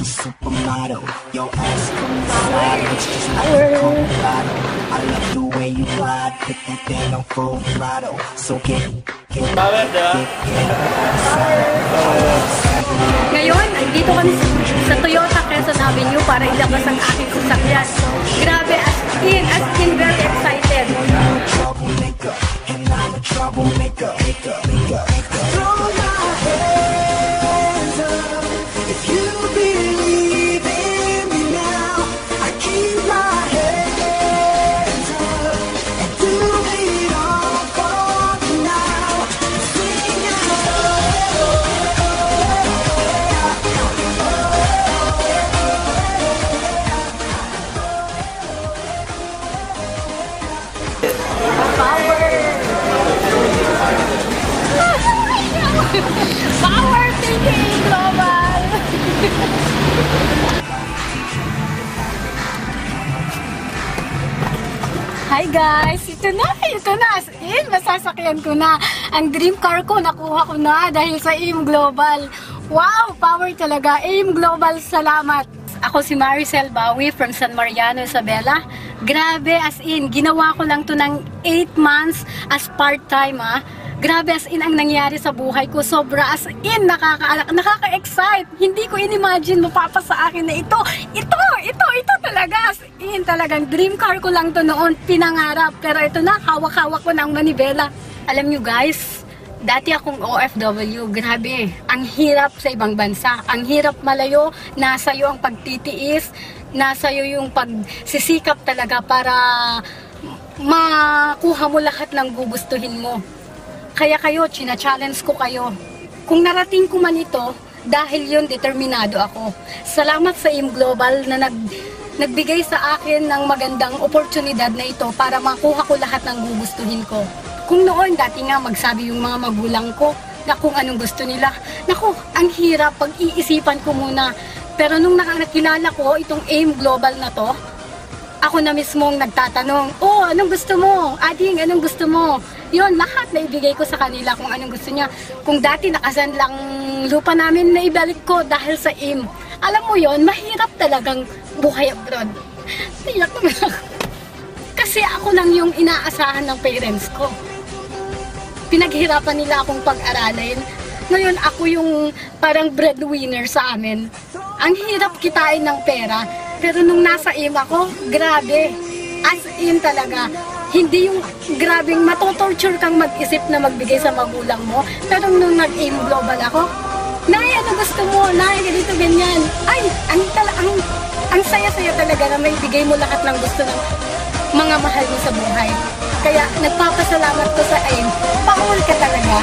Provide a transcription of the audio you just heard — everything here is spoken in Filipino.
supermodel. Your ass from the side looks just like a cold bottle. I love the way you ride, put that thing on full throttle. So get Ngayon, dito kami sa Toyota Quezon Avenue para ilabas ang aking sasakyan. Grabe, as in very excited. troublemaker, and I'm a troublemaker. Throw your hands up if you believe in me now. I keep my hands up and do it all for you now. Sing Power TV Global! Hi guys! Ito na! As in, masasakyan ko na. Ang dream car ko, nakuha ko na dahil sa AIM Global. Wow! Power talaga! AIM Global, salamat! Ako si Maricel Bawi from San Mariano, Isabela. Grabe, as in, ginawa ko lang to ng 8 months as part-time, ha. Grabe, as in, ang nangyari sa buhay ko. Sobra, as in, nakaka-excite. Hindi ko in-imagine mapapasa sa akin na ito talaga. As in, talagang dream car ko lang to noon, pinangarap. Pero ito na, hawak-hawak ko ng manibela. Alam nyo guys, dati akong OFW, grabe, ang hirap sa ibang bansa. Ang hirap malayo, nasa iyo ang pagtitiis, nasa iyo yung pagsisikap talaga para makuha mo lahat ng gugustuhin mo. Kaya kayo, china-challenge ko kayo. Kung narating ko man ito, dahil yun, determinado ako. Salamat sa AIM Global na nagbigay sa akin ng magandang oportunidad na ito para makuha ko lahat ng gugustuhin ko. Kung noon, dati nga magsabi yung mga magulang ko na kung anong gusto nila. Naku, ang hirap, pag-iisipan ko muna. Pero nung nakilala ko itong AIM Global na to, ako na mismong nagtatanong, oh, anong gusto mo? Ading, anong gusto mo? Yun, lahat na ibigay ko sa kanila kung anong gusto niya. Kung dati nakasan lang lupa namin, na ibalik ko dahil sa AIM. Alam mo yon, mahirap talagang buhay abroad. Tiyak naman ako. Kasi ako lang yung inaasahan ng parents ko. Pinaghirapan nila akong pag-aralin. Ngayon ako yung parang breadwinner sa amin. Ang hirap kitain ng pera. Pero nung nasa AIM ako, grabe. As in talaga. Hindi yung grabing matotorture kang mag-isip na magbigay sa magulang mo. Pero nung nag-AIM Global ako, Nay, ano gusto mo? Nay, ganito, ganyan. Ay, ang saya-saya talaga na may bigay mo lahat ng gusto ng mga mahal mo sa buhay. Kaya nagpapasalamat ko sa AIM. Power ka talaga.